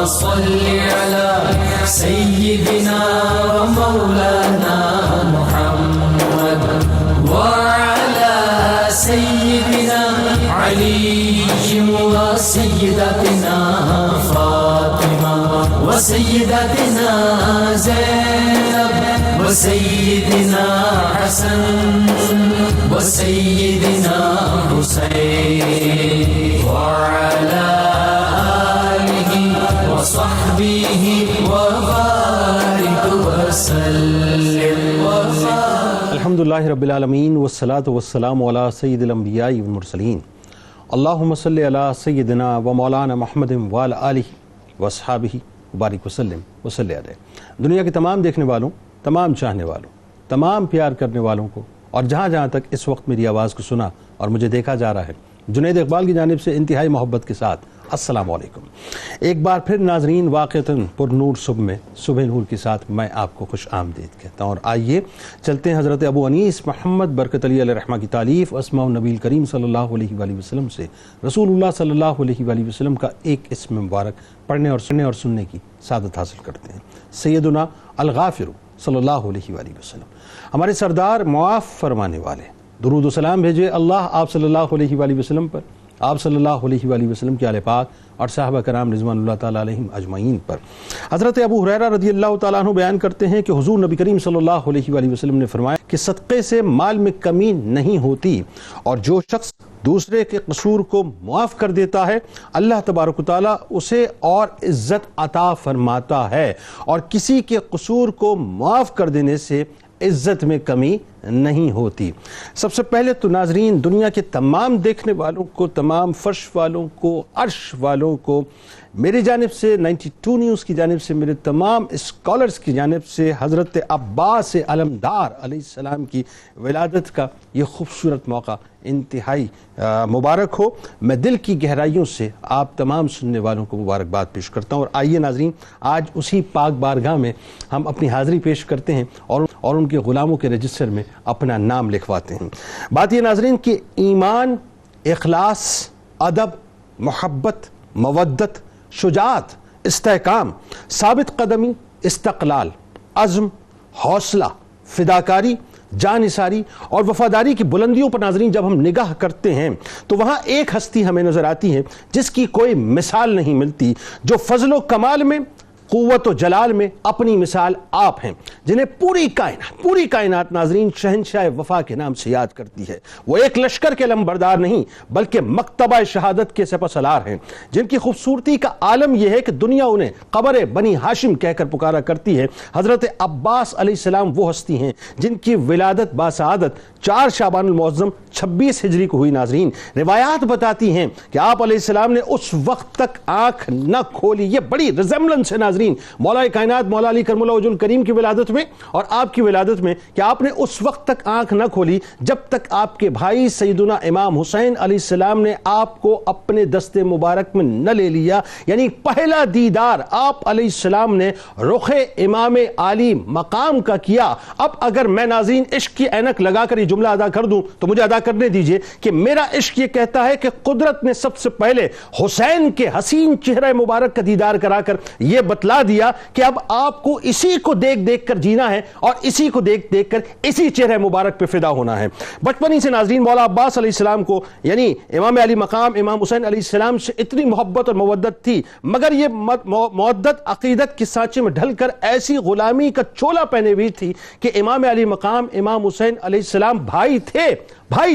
صل على سيدنا ومولانا محمد وعلى سيدنا علي وسيدتنا فاطمة وسيدتنا زينب وسيدنا حسن وسيدنا حسين وعلى آله وصحبه وبارك وسلم الحمد للہ رب العالمین والصلاة والسلام علی سید الانبیاء والمرسلین اللہم صلی علی سیدنا و مولانا محمد وعلی آلہ واصحابہ وبارک وسلم وصلی علیہ۔ دنیا کے تمام دیکھنے والوں، تمام چاہنے والوں، تمام پیار کرنے والوں کو اور جہاں جہاں تک اس وقت میری آواز کو سنا اور مجھے دیکھا جا رہا ہے، جنید اقبال کی جانب سے انتہائی محبت کے ساتھ السلام علیکم۔ ایک بار پھر ناظرین، واقعتاً پر نور صبح میں صبح نور کے ساتھ میں آپ کو خوش آمدید کہتا ہوں، اور آئیے چلتے ہیں حضرت ابو انیس محمد برکت علی علیہ رحمہ کی تالیف اسماء النبی کریم صلی اللہ علیہ وآلہ وسلم سے رسول اللہ صلی اللہ علیہ وآلہ وسلم کا ایک اسم مبارک پڑھنے اور سننے کی سعادت حاصل کرتے ہیں۔ سیدنا الغافر صلی اللہ علیہ وآلہ وسلم، ہمارے سردار معاف فرمانے والے، درود و سلام بھیجے اللہ آپ صلی اللہ علیہ وآلہ وسلم پر، آپ صلی اللہ علیہ وآلہ وسلم کے آل پاک اور صحابہ کرام رضوان اللہ تعالیٰ علیہم اجمعین پر۔ حضرت ابو ہریرہ رضی اللہ تعالیٰ عنہ بیان کرتے ہیں کہ حضور نبی کریم صلی اللہ علیہ وآلہ وسلم نے فرمایا کہ صدقے سے مال میں کمی نہیں ہوتی، اور جو شخص دوسرے کے قصور کو معاف کر دیتا ہے اللہ تبارک و تعالیٰ اسے اور عزت عطا فرماتا ہے، اور کسی کے قصور کو معاف کر دینے سے عزت میں کمی نہیں ہوتی۔ سب سے پہلے تو ناظرین، دنیا کے تمام دیکھنے والوں کو، تمام فرش والوں کو، عرش والوں کو میری جانب سے، 92 نیوز کی جانب سے، میرے تمام اسکالرز کی جانب سے حضرت عباس علمدار علیہ السلام کی ولادت کا یہ خوبصورت موقع انتہائی مبارک ہو۔ میں دل کی گہرائیوں سے آپ تمام سننے والوں کو مبارکباد پیش کرتا ہوں، اور آئیے ناظرین آج اسی پاک بارگاہ میں ہم اپنی حاضری پیش کرتے ہیں اور ان کے غلاموں کے رجسٹر میں اپنا نام لکھواتے ہیں۔ بات یہ ناظرین کہ ایمان، اخلاص، ادب، محبت، مودت، شجاعت، استحکام، ثابت قدمی، استقلال، عزم، حوصلہ، فداکاری، جانثاری اور وفاداری کی بلندیوں پر ناظرین جب ہم نگاہ کرتے ہیں تو وہاں ایک ہستی ہمیں نظر آتی ہے جس کی کوئی مثال نہیں ملتی، جو فضل و کمال میں، قوت و جلال میں اپنی مثال آپ ہیں، جنہیں پوری کائنات ناظرین شہنشاہ وفا کے نام سے یاد کرتی ہے۔ وہ ایک لشکر کے علمبردار نہیں بلکہ مکتبہ شہادت کے سپہ سالار ہیں، جن کی خوبصورتی کا عالم یہ ہے کہ دنیا انہیں قبر بنی ہاشم کہہ کر پکارا کرتی ہے۔ حضرت عباس علیہ السلام وہ ہستی ہیں جن کی ولادت باسعادت 4 شعبان المعظم 26 ہجری کو ہوئی۔ ناظرین روایات بتاتی ہیں کہ آپ علیہ السلام نے اس وقت تک آنکھ نہ کھولی، یہ بڑی ریزمبلنس ہے ناظرین مولا کائنات مولا علی کرم اللہ وجہ الکریم کی ولادت میں اور آپ کی ولادت میں، کہ آپ نے اس وقت تک آنکھ نہ کھولی جب تک آپ کے بھائی سیدنا امام حسین علیہ السلام نے آپ کو اپنے دست مبارک میں نہ لے لیا، یعنی پہلا دیدار آپ علیہ السلام نے رخ امام علی مقام کا کیا۔ اب اگر میں ناظرین عشق کی اینک لگا کر یہ جملہ ادا کر دوں تو مجھے ادا کرنے دیجئے کہ میرا عشق یہ کہتا ہے کہ قدرت نے سب سے پہلے حسین کے حسین چہرہ مبارک کا دیدار کرا کر یہ بتلا دیا کہ اب آپ کو اسی کو دیکھ کر جینا ہے اور اسی کو دیکھ کر اسی چہرہ مبارک پہ فدا ہونا ہے۔ بچپن ہی سے ناظرین مولا عباس علیہ السلام کو یعنی امام علی مقام امام حسین علیہ السلام سے اتنی محبت اور مودت تھی، مگر یہ مودت عقیدت کی سانچے میں ڈھل کر ایسی غلامی کا چولا پہنے ہوئی تھی کہ امام علی مقام امام حسین علیہ السلام بھائی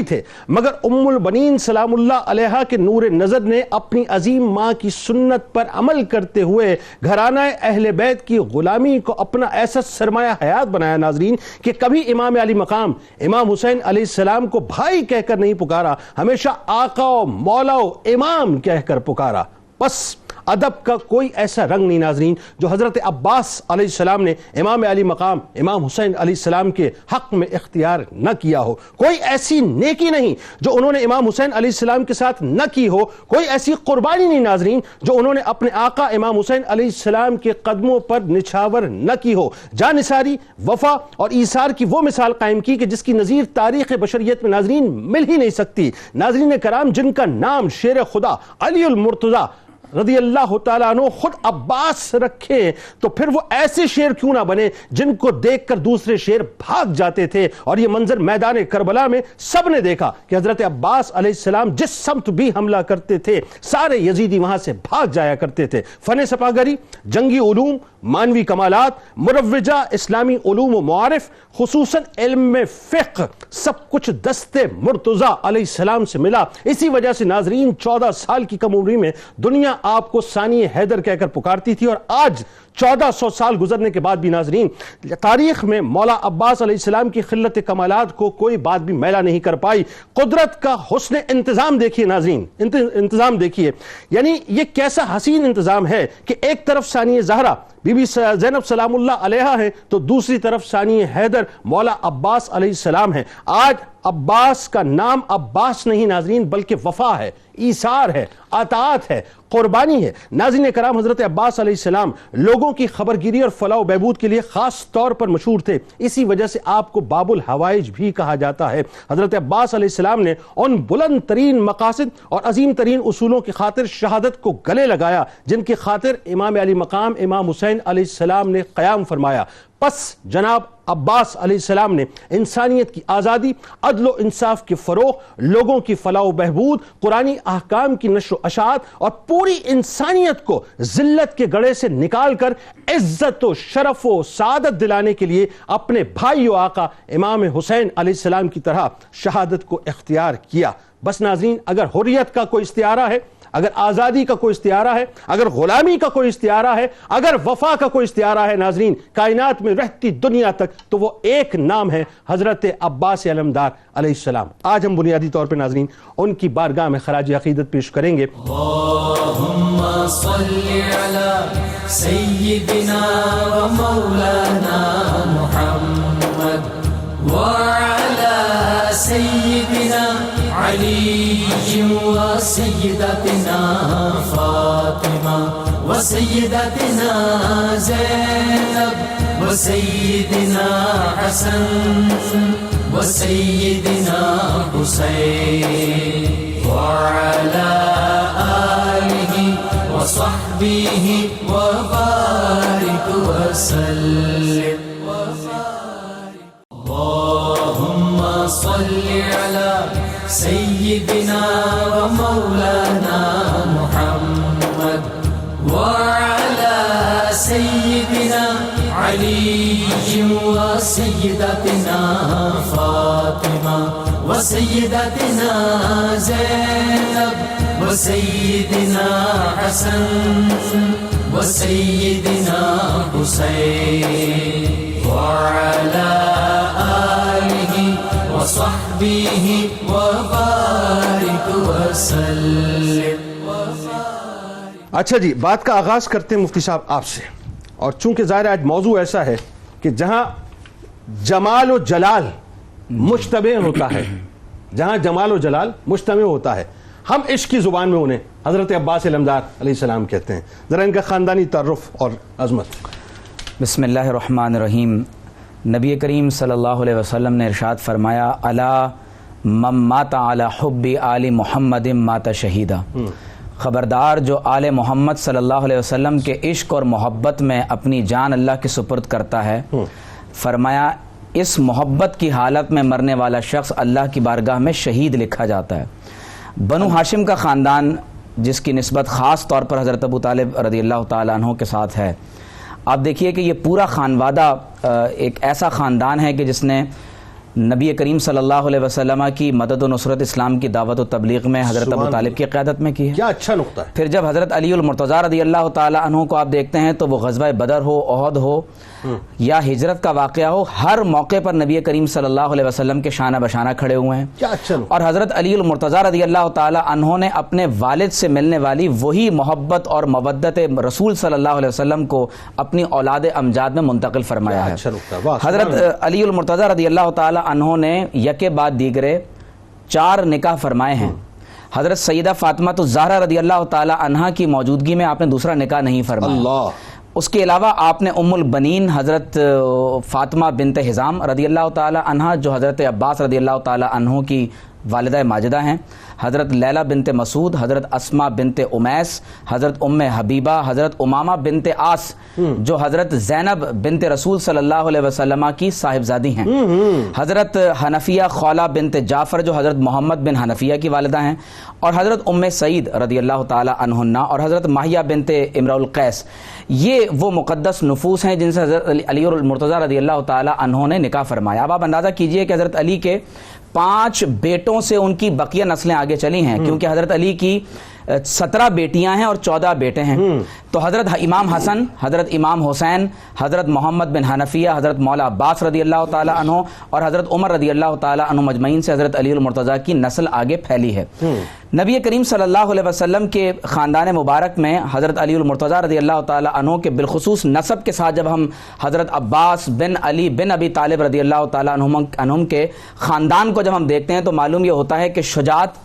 تھے، مگر ام البنین سلام اللہ علیہا کے نور نظر نے اپنی عظیم ماں کی سنت پر عمل کرتے ہوئے گھرانہ اہل بیت کی غلامی کو اپنا ایسا سرمایہ حیات بنایا ناظرین کہ کبھی امام علی مقام امام حسین علیہ السلام کو بھائی کہہ کر نہیں پکارا، ہمیشہ آقا و مولا و امام کہہ کر پکارا۔ بس ادب کا کوئی ایسا رنگ نہیں ناظرین جو حضرت عباس علیہ السلام نے امام علی مقام امام حسین علیہ السلام کے حق میں اختیار نہ کیا ہو، کوئی ایسی نیکی نہیں جو انہوں نے امام حسین علیہ السلام کے ساتھ نہ کی ہو، کوئی ایسی قربانی نہیں ناظرین جو انہوں نے اپنے آقا امام حسین علیہ السلام کے قدموں پر نچھاور نہ کی ہو۔ جانثاری، وفا اور ایثار کی وہ مثال قائم کی کہ جس کی نظیر تاریخ بشریت میں ناظرین مل ہی نہیں سکتی۔ ناظرین کرام، جن کا نام شیر خدا علی المرتضیٰ رضی اللہ تعالیٰ عنہ خود عباس رکھے تو پھر وہ ایسے شیر کیوں نہ بنے جن کو دیکھ کر دوسرے شیر بھاگ جاتے تھے. اور یہ منظر میدان کربلا میں سب نے دیکھا کہ حضرت عباس علیہ السلام جس سمت بھی حملہ کرتے تھے سارے یزیدی وہاں سے بھاگ جایا کرتے تھے. فن سپاہگری، جنگی علوم، مانوی کمالات، مروجہ اسلامی علوم و معارف، خصوصاً علم فقہ، سب کچھ دست مرتضیٰ علیہ السلام سے ملا. اسی وجہ سے ناظرین 14 سال کی کم عمری میں دنیا آپ کو ثانی حیدر کہہ کر پکارتی تھی، اور آج 1400 سال گزرنے کے بعد بھی ناظرین تاریخ میں مولا عباس علیہ السلام کی خلت کمالات کو کوئی بات بھی میلا نہیں کر پائی. قدرت کا حسن انتظام دیکھیے ناظرین، انتظام دیکھیے، یعنی یہ کیسا حسین انتظام ہے کہ ایک طرف ثانی زہرا بی بی زینب سلام اللہ علیہا ہے تو دوسری طرف ثانی حیدر مولا عباس علیہ السلام ہے. آج عباس کا نام عباس نہیں ناظرین بلکہ وفا ہے، ایثار ہے، اطاعت ہے، قربانی ہے. ناظرین کرام، حضرت عباس علیہ السلام لوگوں کی خبرگیری اور فلاح و بہبود کے لیے خاص طور پر مشہور تھے. اسی وجہ سے آپ کو باب الحوائج بھی کہا جاتا ہے. حضرت عباس علیہ السلام نے ان بلند ترین مقاصد اور عظیم ترین اصولوں کی خاطر شہادت کو گلے لگایا جن کی خاطر امام علی مقام امام حسین علیہ السلام نے قیام فرمایا. پس جناب عباس علیہ السلام نے انسانیت کی آزادی، عدل و انصاف کے فروغ، لوگوں کی فلاح و بہبود، قرآنی احکام کی نشر و اشاعت اور پوری انسانیت کو ذلت کے گڑھے سے نکال کر عزت و شرف و سعادت دلانے کے لیے اپنے بھائی و آقا امام حسین علیہ السلام کی طرح شہادت کو اختیار کیا. بس ناظرین، اگر حریت کا کوئی استعارہ ہے، اگر آزادی کا کوئی استعارہ ہے، اگر غلامی کا کوئی استعارہ ہے، اگر وفا کا کوئی استعارہ ہے ناظرین کائنات میں رہتی دنیا تک، تو وہ ایک نام ہے حضرت عباس علمدار علیہ السلام. آج ہم بنیادی طور پہ ناظرین ان کی بارگاہ میں خراج عقیدت پیش کریں گے. اللہم صلی علی سیدنا و مولانا محمد وعلی سیدنا علی و سیدتنا فاطمہ و سیدتنا زینب و سیدنا حسن و سیدنا حسین وعلی آلہ و صحبہ و بارک وسلم. اللہم صلی علی سیدنا و مولانا محمد وعلی سیدنا علی و سیدتنا فاطمہ و سیدتنا زینب و سیدنا حسن و سیدنا حسین وعلی آلہ و صحبہ و بارک وسلم. اچھا جی، بات کا آغاز کرتے ہیں مفتی صاحب آپ سے، اور چونکہ ظاہر آج موضوع ایسا ہے کہ جہاں جمال و جلال مشتبہ ہوتا ہے، جہاں جمال و جلال مشتبہ ہوتا ہے، ہم عشق کی زبان میں انہیں حضرت عباس علمدار علیہ السلام کہتے ہیں. ذرا ان کا خاندانی تعارف اور عظمت. بسم اللہ الرحمن الرحیم. نبی کریم صلی اللہ علیہ وسلم نے ارشاد فرمایا الا من مات علی حب آل محمد مات شہیدا. خبردار جو آل محمد صلی اللہ علیہ وسلم کے عشق اور محبت میں اپنی جان اللہ کے سپرد کرتا ہے، فرمایا اس محبت کی حالت میں مرنے والا شخص اللہ کی بارگاہ میں شہید لکھا جاتا ہے. بنو ہاشم کا خاندان جس کی نسبت خاص طور پر حضرت ابو طالب رضی اللہ تعالیٰ عنہ کے ساتھ ہے، آپ دیکھیے کہ یہ پورا خانوادہ ایک ایسا خاندان ہے کہ جس نے نبی کریم صلی اللہ علیہ وسلم کی مدد و نصرت اسلام کی دعوت و تبلیغ میں حضرت ابو طالب کی قیادت میں کی ہے. کیا اچھا نقطہ ہے. پھر جب حضرت علی المرتضیٰ رضی اللہ تعالیٰ عنہ کو آپ دیکھتے ہیں تو وہ غزوہ بدر ہو، احد ہو یا ہجرت کا واقعہ ہو، ہر موقع پر نبی کریم صلی اللہ علیہ وسلم کے شانہ بشانہ کھڑے ہوئے ہیں. کیا اچھا نقطہ. اور حضرت علی المرتضیٰ رضی اللہ تعالیٰ عنہ نے اپنے والد سے ملنے والی وہی محبت اور مودت رسول صلی اللہ علیہ وسلم کو اپنی اولاد امجاد میں منتقل فرمایا ہے. حضرت علی المرتضیٰ رضی اللہ تعالیٰ عنہ نے یکے بعد دیگرے 4 نکاح فرمائے ہیں. حضرت سیدہ فاطمہ الزہرا رضی اللہ تعالیٰ عنہا کی موجودگی میں آپ نے دوسرا نکاح نہیں فرمایا. اللہ. اس کے علاوہ آپ نے ام البنین حضرت فاطمہ بنت حزام رضی اللہ تعالیٰ عنہا جو حضرت عباس رضی اللہ تعالیٰ عنہ کی والدہ ماجدہ ہیں، حضرت لیلہ بنت مسعود، حضرت اسما بنت امیس، حضرت ام حبیبہ، حضرت امامہ بنت آس جو حضرت زینب بنت رسول صلی اللہ علیہ وسلم کی صاحبزادی ہیں، حضرت حنفیہ خولہ بنت جعفر جو حضرت محمد بن حنفیہ کی والدہ ہیں، اور حضرت ام سعید رضی اللہ تعالی عنہن اور حضرت ماہیہ بنت امرؤ القیس. یہ وہ مقدس نفوس ہیں جن سے حضرت علی المرتضیٰ رضی اللہ تعالی عنہ نے نکاح فرمایا. اب آپ اندازہ کیجئے کہ حضرت علی کے 5 بیٹوں سے ان کی بقیہ نسلیں آگے چلی ہیں، کیونکہ حضرت علی کی 17 بیٹیاں ہیں اور 14 بیٹے ہیں. تو حضرت امام حسن، حضرت امام حسین، حضرت محمد بن حنفیہ، حضرت مولا عباس رضی اللہ تعالی عنہ اور حضرت عمر رضی اللہ تعالی عنہ مجمعین سے حضرت علی المرتضیٰ کی نسل آگے پھیلی ہے. نبی کریم صلی اللہ علیہ وسلم کے خاندان مبارک میں حضرت علی المرتضیٰ رضی اللہ تعالی عنہ کے بالخصوص نسب کے ساتھ جب ہم حضرت عباس بن علی بن ابی طالب رضی اللہ تعالی عنہم کے خاندان کو جب ہم دیکھتے ہیں تو معلوم یہ ہوتا ہے کہ شجاعت،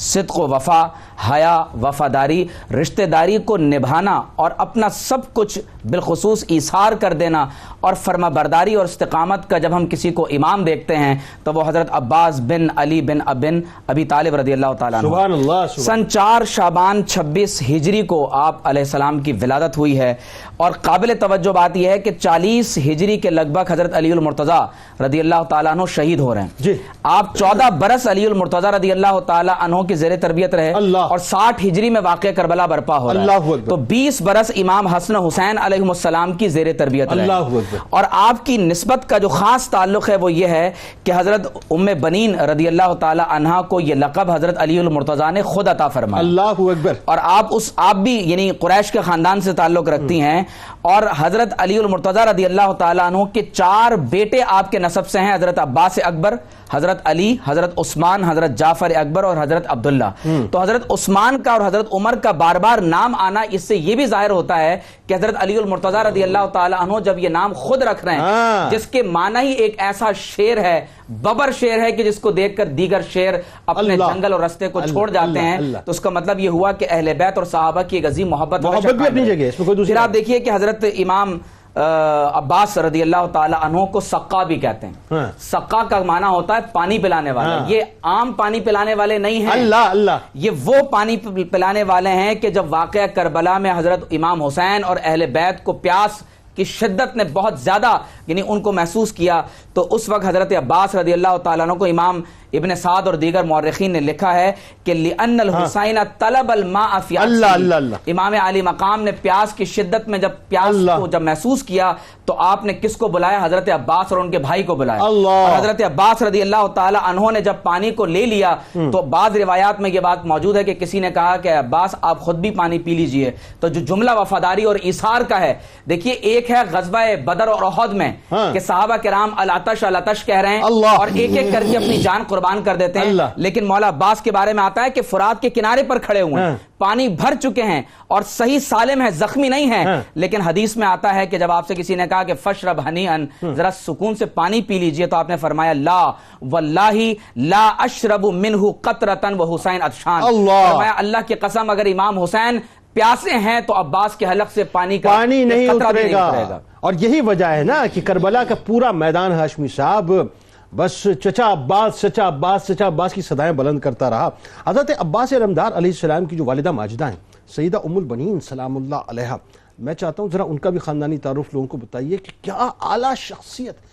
صدق و وفا، حیا، وفاداری، رشتہ داری کو نبھانا اور اپنا سب کچھ بالخصوص ایثار کر دینا اور فرما برداری اور استقامت کا جب ہم کسی کو امام دیکھتے ہیں تو وہ حضرت عباس بن علی بن ابی طالب رضی اللہ تعالیٰ عنہ. سبحان اللہ. سن 4 شعبان 26 ہجری کو آپ علیہ السلام کی ولادت ہوئی ہے، اور قابل توجہ بات یہ ہے کہ 40 ہجری کے لگ بھگ حضرت علی المرتضیٰ رضی اللہ تعالیٰ عنہ شہید ہو رہے ہیں. جی. آپ 14 برس علی المرتضیٰ رضی اللہ تعالیٰ عنہ کی زیر تربیت رہے اور 60 ہجری میں واقع کربلا برپا ہو رہا ہے. تو 20 برس امام حسن حسین علیہ السلام کی زیر تربیت رہے. اور آپ کی نسبت کا جو خاص تعلق ہے وہ یہ ہے کہ حضرت ام بنین رضی اللہ تعالی عنہا کو یہ لقب حضرت علی المرتضیٰ نے خود عطا فرمایا. اللہ اکبر. اور آپ بھی یعنی قریش کے خاندان سے تعلق رکھتی ہیں، اور حضرت علی المرتضیٰ رضی اللہ تعالی عنہ کے 4 بیٹے آپ کے نسب سے ہیں، حضرت عباس اکبر، حضرت علی، حضرت عثمان، حضرت جعفر اکبر اور حضرت عبداللہ. تو حضرت عثمان کا اور حضرت عمر کا بار بار نام آنا اس سے یہ بھی ظاہر ہوتا ہے کہ حضرت علی المرتضیٰ رضی اللہ تعالی عنہ جب یہ نام خود رکھ رہے ہیں جس کے معنی ہی ایک ایسا شیر ہے، ببر شیر ہے، کہ جس کو دیکھ کر دیگر شیر اپنے جنگل اور رستے کو چھوڑ جاتے ہیں، تو اس کا مطلب یہ ہوا کہ اہل بیت اور صحابہ کی ایک عظیم محبت بھی اپنی جگہ ہے. پھر آپ دیکھیے کہ حضرت امام عباس رضی اللہ تعالی عنہ کو سقا بھی کہتے ہیں. سقا کا معنی ہوتا ہے پانی پلانے والا. یہ عام پانی پلانے والے نہیں ہیں، اللہ یہ وہ پانی پلانے والے ہیں کہ جب واقعہ کربلا میں حضرت امام حسین اور اہل بیت کو پیاس کی شدت نے بہت زیادہ یعنی ان کو محسوس کیا، تو اس وقت حضرت عباس رضی اللہ تعالیٰ عنہ کو امام ابن سعد اور دیگر مورخین نے لکھا ہے کہ لِأَنَّ الْحُسَيْنَ طَلَبَ الْمَاءَ فِي عَطْشِهِ. امام علی مقام نے پیاس کی شدت میں جب پیاس کو جب محسوس کیا تو آپ نے کس کو بلایا؟ حضرت عباس اور ان کے بھائی کو بلایا. اور حضرت عباس رضی اللہ تعالی عنہ نے جب پانی کو لے لیا تو بعض روایات میں یہ بات موجود ہے کہ کسی نے کہا کہ عباس آپ خود بھی پانی پی لیجئے. تو جو جملہ وفاداری اور ایثار کا ہے، دیکھیے ایک ہے غزوہ بدر اور احد میں کہ صحابہ کرام العطش العطش کہہ رہے ہیں اور ایک ایک کر کے اپنی جان قربان کر دیتے ہیں، لیکن مولا عباس کے بارے میں آتا ہے کہ فرات کے کنارے پر کھڑے ہوئے ہیں، پانی بھر چکے ہیں اور صحیح سالم ہے، زخمی نہیں ہیں. لیکن حدیث میں آتا ہے کہ جب آپ سے کسی نے کہا کہ فشرب ہنیئن، ذرا سکون سے پانی پی لیجئے، تو آپ نے فرمایا لا واللہ لا اشرب منہ قطرۃ وحسین عطشان. فرمایا اللہ کی قسم اگر امام حسین پیاسے ہیں تو عباس کے حلق سے پانی نہیں اترے گا. اور یہی وجہ ہے نا کہ کربلا کا پورا میدان ہاشمی صاحب بس چچا عباس چچا عباس چچا عباس کی صدائیں بلند کرتا رہا. حضرت عباس علمدار علیہ السلام کی جو والدہ ماجدہ ہیں سیدہ ام البنین سلام اللہ علیہا، میں چاہتا ہوں ذرا ان کا بھی خاندانی تعارف لوگوں کو بتائیے کہ کیا اعلیٰ شخصیت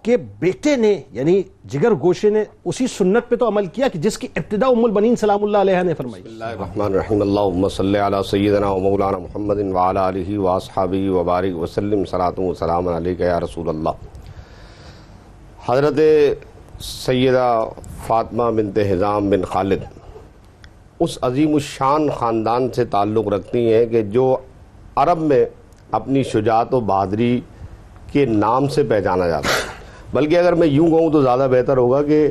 کے بیٹے نے یعنی جگر گوشے نے اسی سنت پہ تو عمل کیا کہ جس کی ابتدا ام البنین سلام اللہ علیہا نے فرمائی. بسم اللہ الرحمن الرحیم. اللہم صلی علی سیدنا و مولانا محمد وعلی آلہ واصحابہ وبارک وسلم. صلاۃ و سلام علیک یا رسول اللہ. حضرت سیدہ فاطمہ بنت حزام بن خالد اس عظیم الشان خاندان سے تعلق رکھتی ہیں کہ جو عرب میں اپنی شجاعت و بہادری کے نام سے پہچانا جاتا ہے. بلکہ اگر میں یوں کہوں تو زیادہ بہتر ہوگا کہ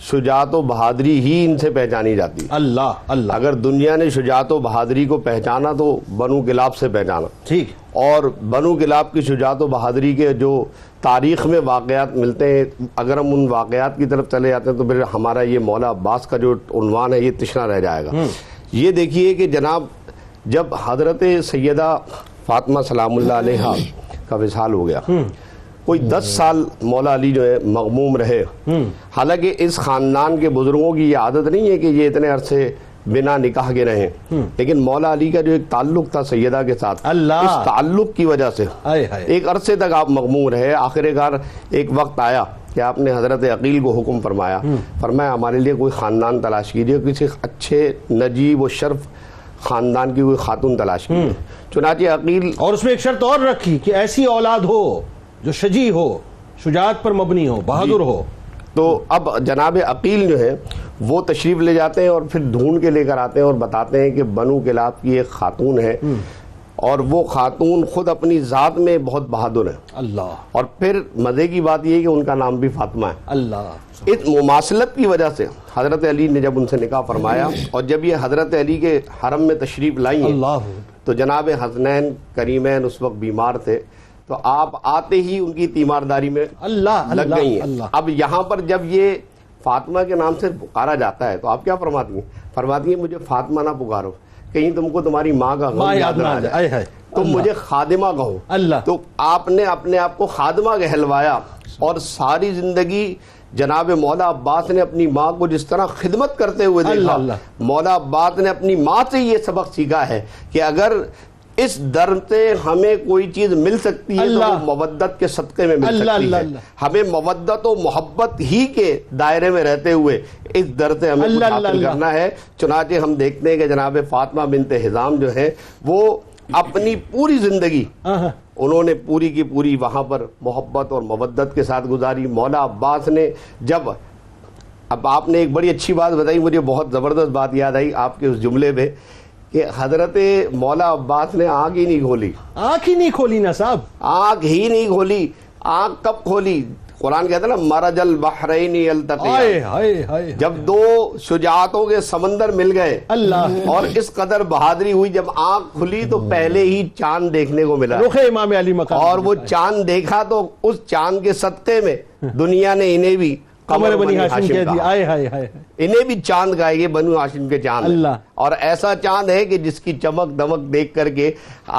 شجاعت و بہادری ہی ان سے پہچانی جاتی. اللہ اگر دنیا نے شجاعت و بہادری کو پہچانا تو بنو کلاب سے پہچانا. ٹھیک. اور بنو کلاب کی شجاعت و بہادری کے جو تاریخ میں واقعات ملتے ہیں، اگر ہم ان واقعات کی طرف چلے جاتے ہیں تو پھر ہمارا یہ مولا عباس کا جو عنوان ہے یہ تشنا رہ جائے گا. یہ دیکھیے کہ جناب جب حضرت سیدہ فاطمہ سلام اللہ علیہا کا وصال ہو گیا کوئی 10 سال مولا علی جو ہے مغموم رہے. حالانکہ اس خاندان کے بزرگوں کی یہ عادت نہیں ہے کہ یہ اتنے عرصے بنا نکاح کے رہیں, لیکن مولا علی کا جو ایک تعلق تھا سیدہ کے ساتھ, اس تعلق کی وجہ سے ایک عرصے تک آپ مغموم رہے. آخر کار ایک وقت آیا کہ آپ نے حضرت عقیل کو حکم فرمایا ہمارے لیے کوئی خاندان تلاش کیجیے, کسی اچھے نجیب و شرف خاندان کی کوئی خاتون تلاش کیجیے. چنانچہ عقیل, اور اس میں ایک شرط اور رکھی کہ ایسی اولاد ہو جو شجی ہو, شجاعت پر مبنی ہو, بہادر ہو. تو اب جناب عقیل جو ہے وہ تشریف لے جاتے ہیں اور پھر ڈھونڈ کے لے کر آتے ہیں اور بتاتے ہیں کہ بنو کلاب کی ایک خاتون ہے, اور وہ خاتون خود اپنی ذات میں بہت بہادر ہے. اللہ. اور پھر مزے کی بات یہ ہے کہ ان کا نام بھی فاطمہ ہے. اللہ. اس مماثلت کی وجہ سے حضرت علی نے جب ان سے نکاح فرمایا, اور جب یہ حضرت علی کے حرم میں تشریف لائی ہیں, تو جناب حسنین کریمین اس وقت بیمار تھے, تو آپ آتے ہی ان کی تیمارداری میں لگ گئی ہیں. اب یہاں پر جب یہ فاطمہ کے نام سے پکارا جاتا ہے تو آپ کیا فرماتی ہیں؟ فرماتی ہیں مجھے فاطمہ نہ پکارو, کہیں تم کو تمہاری ماں کا غم یاد نہ آ جائے, تم مجھے خادمہ کہو. تو آپ نے اپنے آپ کو خادمہ کہلوایا, اور ساری زندگی جناب مولا عباس نے اپنی ماں کو جس طرح خدمت کرتے ہوئے دیکھا. مولا عباس نے اپنی ماں سے یہ سبق سیکھا ہے کہ اگر اس در سے ہمیں کوئی چیز مل سکتی ہے تو وہ مودت کے صدقے میں مل سکتی ہے. ہمیں مودت و محبت ہی کے دائرے میں رہتے ہوئے اس در سے ہمیں کچھ حاصل کرنا ہے. چنانچہ ہم دیکھتے ہیں کہ جناب فاطمہ بنت حزام جو ہے وہ اپنی پوری زندگی انہوں نے پوری کی پوری وہاں پر محبت اور مودت کے ساتھ گزاری. مولا عباس نے جب, اب آپ نے ایک بڑی اچھی بات بتائی, مجھے بہت زبردست بات یاد آئی آپ کے اس جملے میں, کہ حضرت مولا عباس نے آنکھ ہی نہیں کھولی. آنکھ ہی نہیں کھولی نا صاحب, آنکھ ہی نہیں کھولی. آنکھ کب کھولی؟ قرآن کہتا ہے نا مرج البحرین یلتقیان, جب دو شجاعتوں کے سمندر مل گئے اللہ, اور اس قدر بہادری ہوئی, جب آنکھ کھلی تو پہلے ہی چاند دیکھنے کو ملا, رخ امام علی مقام, اور وہ چاند دیکھا تو اس چاند کے صدقے میں دنیا نے انہیں بھی قمر بنی ہاشم کہہ دیا. انہیں بھی چاند کہا, یہ بنو ہاشم کے چاند. اللہ. اور ایسا چاند ہے کہ جس کی چمک دمک دیکھ کر کے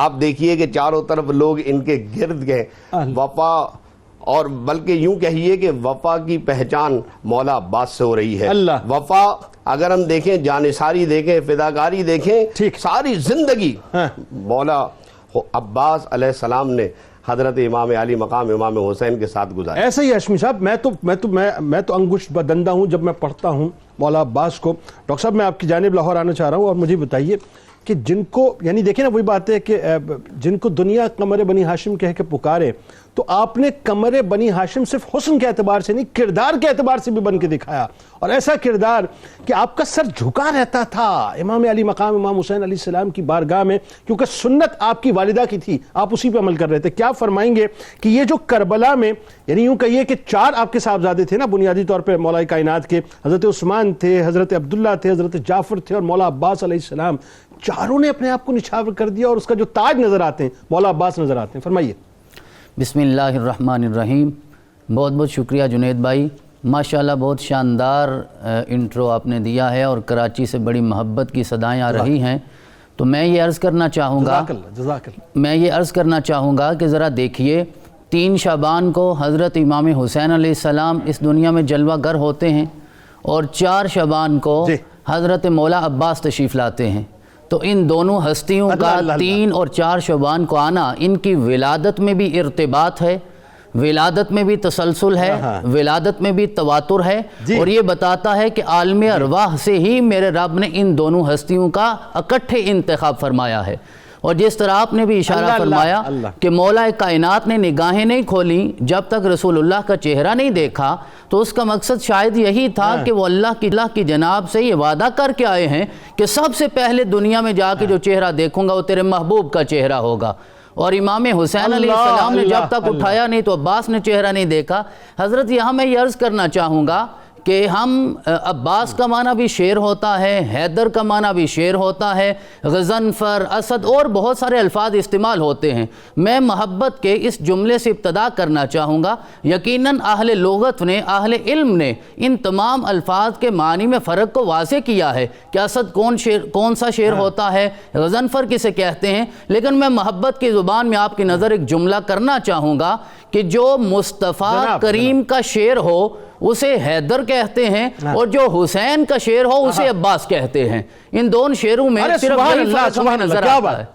آپ دیکھیے کہ چاروں طرف لوگ ان کے گرد گئے. وفا, اور بلکہ یوں کہیے کہ وفا کی پہچان مولا عباس سے ہو رہی ہے. وفا اگر ہم دیکھیں, جانثاری دیکھیں, فداکاری دیکھیں, ساری زندگی مولا عباس علیہ السلام نے حضرت امام علی مقام امام حسین کے ساتھ گزارا. ایسا ہی ہاشمی صاحب, میں تو انگشت بدندہ ہوں جب میں پڑھتا ہوں مولا عباس کو. ڈاکٹر صاحب میں آپ کی جانب لاہور آنا چاہ رہا ہوں, اور مجھے بتائیے کہ جن کو, یعنی دیکھیں نا وہی بات ہے کہ جن کو دنیا قمر بنی ہاشم کہہ کے پکارے, تو آپ نے قمر بنی ہاشم صرف حسن کے اعتبار سے نہیں, کردار کے اعتبار سے بھی بن کے دکھایا, اور ایسا کردار کہ آپ کا سر جھکا رہتا تھا امام علی مقام امام حسین علیہ السلام کی بارگاہ میں, کیونکہ سنت آپ کی والدہ کی تھی, آپ اسی پہ عمل کر رہے تھے. کیا فرمائیں گے کہ یہ جو کربلا میں, یعنی یوں کہیے کہ 4 آپ کے صاحبزادے تھے نا بنیادی طور پہ مولا کائنات کے, حضرت عثمان تھے, حضرت عبداللہ تھے, حضرت جعفر تھے, اور مولا عباس علیہ السلام, چاروں نے اپنے آپ کو نچھاور کر دیا, اور اس کا جو تاج نظر آتے ہیں مولا عباس نظر آتے ہیں. فرمائیے. بسم اللہ الرحمن الرحیم. بہت بہت شکریہ جنید بھائی, ماشاءاللہ بہت شاندار انٹرو آپ نے دیا ہے, اور کراچی سے بڑی محبت کی صدائیں آ رہی ہیں. تو میں یہ عرض کرنا چاہوں گا کہ ذرا دیکھیے, 3 شعبان کو حضرت امام حسین علیہ السلام اس دنیا میں جلوہ گر ہوتے ہیں, اور 4 شعبان کو حضرت مولا عباس تشریف لاتے ہیں. تو ان دونوں ہستیوں کا 3 اور 4 شعبان کو آنا, ان کی ولادت میں بھی ارتباط ہے, ولادت میں بھی تسلسل ہے, ولادت میں بھی تواتر ہے, اور یہ بتاتا ہے کہ عالم ارواح سے ہی میرے رب نے ان دونوں ہستیوں کا اکٹھے انتخاب فرمایا ہے. اور جس طرح آپ نے بھی اشارہ فرمایا کہ مولا کائنات نے نگاہیں نہیں کھولیں جب تک رسول اللہ کا چہرہ نہیں دیکھا, تو اس کا مقصد شاید یہی تھا کہ وہ اللہ کی جناب سے یہ وعدہ کر کے آئے ہیں کہ سب سے پہلے دنیا میں جا کے جو چہرہ دیکھوں گا وہ تیرے محبوب کا چہرہ ہوگا. اور امام حسین علیہ السلام نے جب تک اٹھایا نہیں تو عباس نے چہرہ نہیں دیکھا. حضرت یہاں میں یہ عرض کرنا چاہوں گا کہ ہم عباس کا معنی بھی شیر ہوتا ہے, حیدر کا معنی بھی شیر ہوتا ہے, غضنفر, اسد اور بہت سارے الفاظ استعمال ہوتے ہیں. میں محبت کے اس جملے سے ابتدا کرنا چاہوں گا. یقیناً اہل لغت نے, اہل علم نے ان تمام الفاظ کے معنی میں فرق کو واضح کیا ہے کہ اسد کون سا شیر ہوتا ہے, غضنفر کسے کہتے ہیں. لیکن میں محبت کی زبان میں آپ کی نظر ایک جملہ کرنا چاہوں گا کہ جو مصطفیٰ کریم کا شعر ہو اسے حیدر کہتے ہیں اور جو حسین کا شعر ہو اسے عباس کہتے ہیں. ان دونوں شعروں میں صرف یہی فرق ہمیں نظر آتا ہے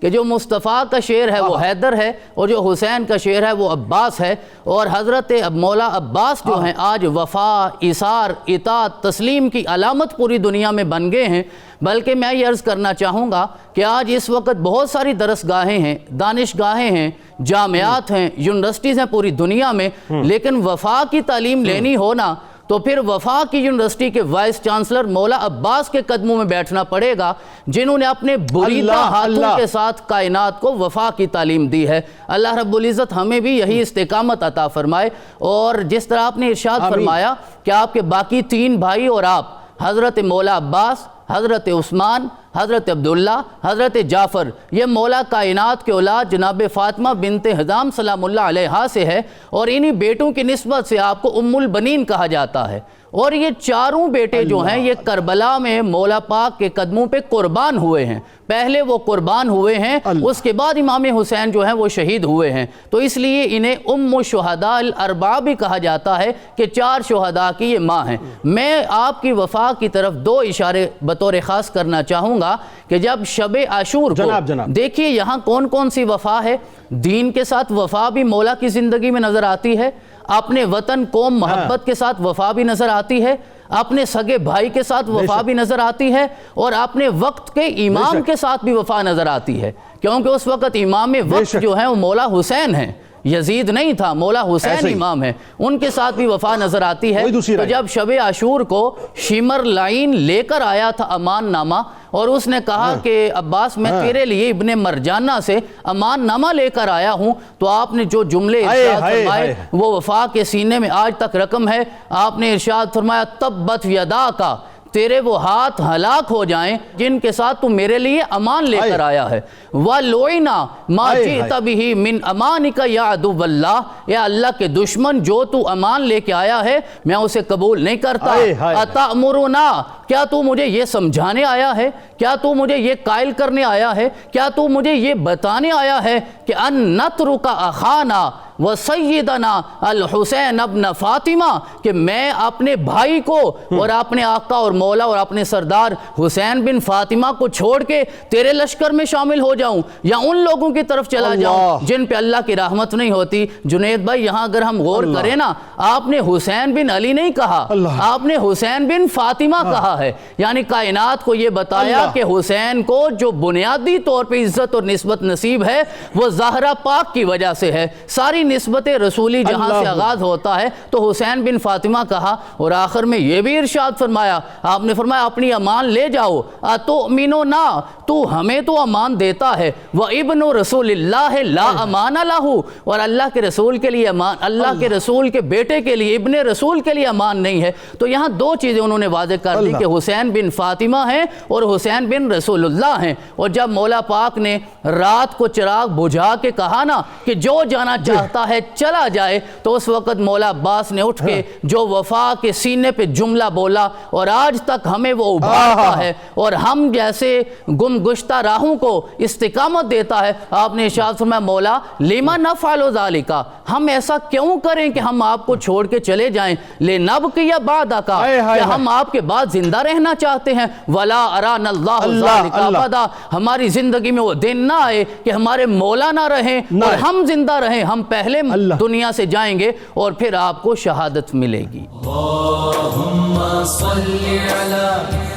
کہ جو مصطفیٰ کا شعر ہے وہ حیدر ہے اور جو حسین کا شعر ہے وہ عباس ہے. اور حضرت مولا عباس جو ہیں آج وفا، ایثار، اطاعت، تسلیم کی علامت پوری دنیا میں بن گئے ہیں. بلکہ میں یہ عرض کرنا چاہوں گا کہ آج اس وقت بہت ساری درسگاہیں ہیں، دانشگاہیں ہیں، جامعات ہیں، یونیورسٹیز ہیں پوری دنیا میں، لیکن وفا کی تعلیم لینی ہو نا تو پھر وفا کی یونیورسٹی کے وائس چانسلر مولا عباس کے قدموں میں بیٹھنا پڑے گا، جنہوں نے اپنے بریدہ ہاتھوں کے ساتھ کائنات کو وفا کی تعلیم دی ہے. اللہ رب العزت ہمیں بھی یہی استقامت عطا فرمائے. اور جس طرح آپ نے ارشاد فرمایا کہ آپ کے باقی 3 بھائی اور آپ، حضرت مولا عباس، حضرت عثمان، حضرت عبداللہ، حضرت جعفر، یہ مولا کائنات کے اولاد جناب فاطمہ بنت حزام سلام اللہ علیہا سے ہے اور انہی بیٹوں کی نسبت سے آپ کو ام البنین کہا جاتا ہے. اور یہ چاروں بیٹے جو ہیں یہ کربلا میں مولا پاک کے قدموں پہ قربان ہوئے ہیں. پہلے وہ قربان ہوئے ہیں، اس کے بعد امام حسین جو ہیں وہ شہید ہوئے ہیں. تو اس لیے انہیں ام الشہداء الاربعہ بھی کہا جاتا ہے کہ 4 شہداء کی یہ ماں ہیں. میں آپ کی وفا کی طرف 2 اشارے بطور خاص کرنا چاہوں گا کہ جب شب عاشور کو دیکھیے یہاں کون کون سی وفا ہے. دین کے ساتھ وفا بھی مولا کی زندگی میں نظر آتی ہے، اپنے وطن قوم محبت کے ساتھ وفا بھی نظر آتی ہے، اپنے سگے بھائی کے ساتھ وفا بھی نظر آتی ہے، اور اپنے وقت کے امام کے ساتھ بھی وفا نظر آتی ہے. کیونکہ اس وقت امام وقت جو ہیں وہ مولا حسین ہیں، یزید نہیں تھا، مولا حسین امام ہے، ان کے ساتھ بھی وفا نظر آتی ہے. تو جب شب عاشور کو شیمر لائن لے کر آیا تھا امان نامہ اور اس نے کہا کہ عباس میں تیرے لیے ابن مرجانہ سے امان نامہ لے کر آیا ہوں، تو آپ نے جو جملے ارشاد فرمائے وہ وفا کے سینے میں آج تک رقم ہے. آپ نے ارشاد فرمایا تبت یدا کا، تیرے وہ ہاتھ ہلاک ہو جائیں جن کے ساتھ تو میرے لیے امان لے کر آیا ہے. وَلُعِنَا مَا جِئْتَ بِهِ مِنْ أَمَانِكَ يَا عَدُوَّ اللَّهِ، اے اللہ کے دشمن جو تو امان لے کے آیا ہے میں اسے قبول نہیں کرتا. أَتَأْمُرُنَا، کیا تو مجھے یہ سمجھانے آیا ہے، کیا تو مجھے یہ قائل کرنے آیا ہے، کیا تو مجھے یہ بتانے آیا ہے کہ أَن نَتْرُكَ أَخَانَا وَسَيِّدَنَا الحسین ابن فاطمہ، کہ میں اپنے بھائی کو اور اپنے آقا اور مولا اور اپنے سردار حسین بن فاطمہ کو چھوڑ کے تیرے لشکر میں شامل ہو جاؤں یا ان لوگوں کی طرف چلا جاؤں جن پہ اللہ کی رحمت نہیں ہوتی. جنید بھائی یہاں اگر ہم غور کریں نا، آپ نے حسین بن علی نہیں کہا، آپ نے حسین بن فاطمہ کہا ہے. یعنی کائنات کو یہ بتایا کہ حسین کو جو بنیادی طور پہ عزت اور نسبت نصیب ہے وہ زہرا پاک کی وجہ سے ہے. ساری نسبت رسولی جہاں سے آغاز ہوتا ہے تو حسین بن فاطمہ کہا. اور آخر میں یہ بھی ارشاد فرمایا، آپ نے فرمایا اپنی امان لے جاؤ. أَتُؤْمِنُنَا، تو ہمیں تو امان دیتا ہے. وَإِبْنُ رسول اللہ لا امان لہو، اور اللہ کے رسول کے لیے امان، اللہ کے رسول کے بیٹے کے لیے، ابن رسول کے لیے امان نہیں ہے. تو یہاں 2 چیزیں انہوں نے واضح کر دی کہ حسین بن فاطمہ ہیں اور حسین بن رسول اللہ ہیں. اور جب مولا پاک نے رات کو چراغ بجھا کے کہا نا کہ جو جانا چاہتا ہے چلا جائے، تو اس وقت مولا عباس نے اٹھ کے جو وفا کے سینے پہ جملہ بولا اور آج تک ہمیں وہ ابھارتا ہے اور ہم جیسے گم گشتہ راہوں کو استقامت دیتا ہے. آپ نے ارشاد فرمایا مولا لما نفعل ذالک، ہم ایسا کیوں کریں کہ ہم آپ کو چھوڑ کے چلے جائیں. لنبقی بعدک، کہ ہم آپ کے بعد زندہ رہنا چاہتے ہیں. ولا ارانا اللہ ذالک ابدا، ہماری زندگی میں وہ دن نہ آئے کہ ہمارے مولا نہ رہیں اور ہم زندہ رہیں. ہم پہلے دنیا سے جائیں گے اور پھر آپ کو شہادت ملے گی. اللہم صلی علی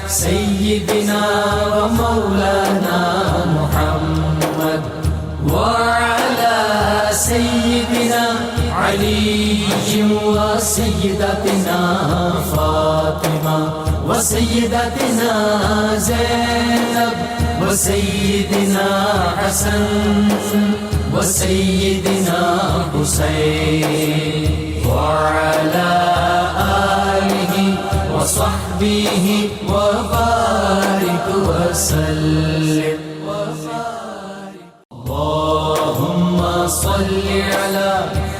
سیدنا و مولانا محمد وعلی سیدنا علی و سیدتنا فاطمہ و سیدتنا زینب و سیدنا حسن وسيدنا حسين وعلى آله وصحبه وبارك وسلم. اللهم صل على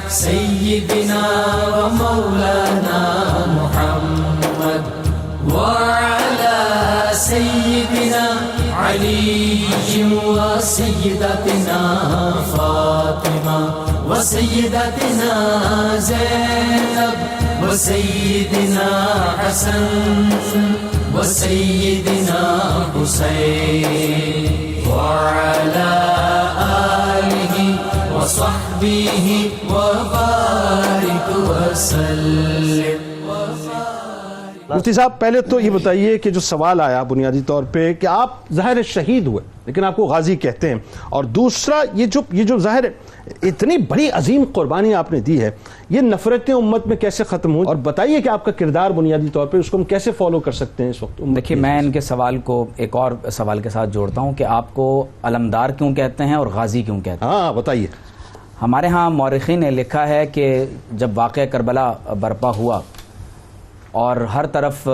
سيدنا ومولانا محمد وعلى سيدنا علي وسيدتنا فاطمة وسيدتنا زينب وسيدنا حسن وسيدنا حسين وعلى آله وصحبه وبارك وسلم. مفتی صاحب پہلے تو یہ بتائیے کہ جو سوال آیا بنیادی طور پہ کہ آپ ظاہر شہید ہوئے لیکن آپ کو غازی کہتے ہیں، اور دوسرا یہ جو ظاہر اتنی بڑی عظیم قربانی آپ نے دی ہے، یہ نفرتیں امت میں کیسے ختم ہوئی، اور بتائیے کہ آپ کا کردار بنیادی طور پہ اس کو ہم کیسے فالو کر سکتے ہیں اس وقت؟ دیکھیے میں ان کے سوال کو ایک اور سوال کے ساتھ جوڑتا ہوں کہ آپ کو علمدار کیوں کہتے ہیں اور غازی کیوں کہتے ہیں؟ ہاں بتائیے. ہمارے ہاں مورخین نے لکھا ہے کہ جب واقعہ کربلا برپا ہوا اور ہر طرف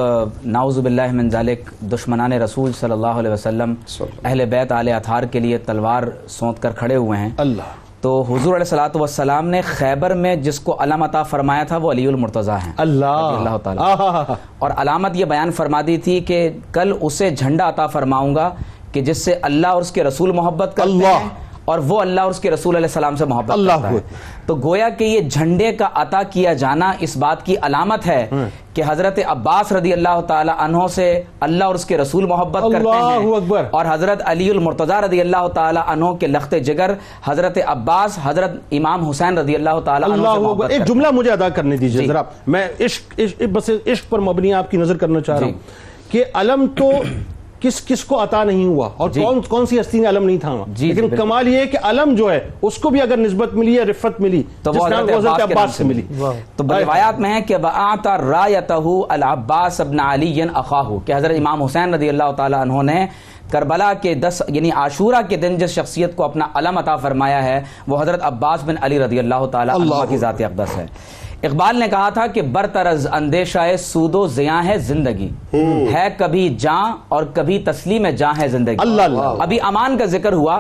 نعوذ باللہ من ذالک دشمنان رسول صلی اللہ علیہ وسلم اہل بیت آل اطہار کے لیے تلوار سونت کر کھڑے ہوئے ہیں، اللہ، تو حضور علیہ الصلوۃ والسلام نے خیبر میں جس کو علم عطا فرمایا تھا وہ علی المرتضیٰ ہیں اللہ تعالیٰ، اور علامت یہ بیان فرما دی تھی کہ کل اسے جھنڈا عطا فرماؤں گا کہ جس سے اللہ اور اس کے رسول محبت کرتے ہیں اور وہ اللہ اور اس کے رسول علیہ السلام سے محبت کرتا ہے. تو گویا کہ یہ جھنڈے کا عطا کیا جانا اس بات کی علامت ہے کہ حضرت عباس رضی اللہ تعالی عنہ سے اللہ اور اس کے رسول محبت کرتے ہیں، اور حضرت علی المرتضیٰ رضی اللہ تعالی عنہ کے لخت جگر حضرت عباس حضرت امام حسین رضی اللہ تعالی عنہ سے محبت کرتے ہیں. ایک جملہ مجھے ادا کرنے دیجیے ذرا، میں عشق پر مبنی آپ کی نظر کرنا چاہ رہا ہوں کہ علم تو کس کو عطا نہیں ہوا اور کون سی ہستی نے علم نہیں تھا، لیکن کمال یہ ہے کہ علم جو ہے اس کو بھی اگر نسبت ملی ہے، رفت ملی تو وہ حضرت عباس سے ملی. تو روایات میں ہے کہ وَأَعْتَى رَایَتَهُ الْعَبَّاسَ بْنَ عَلِيٍّ أَخَاهُ کہ حضرت امام حسین رضی اللہ تعالی عنہ نے کربلا کے 10 یعنی عاشورہ کے دن جس شخصیت کو اپنا علم عطا فرمایا ہے وہ حضرت عباس بن علی رضی اللہ تعالی عنہ کی ذات اقدس ہے. اقبال نے کہا تھا کہ برطرز اندیشہ سود و زیاں ہے زندگی، ہے کبھی جاں اور کبھی تسلیم جاں ہے زندگی. ابھی امان کا ذکر ہوا،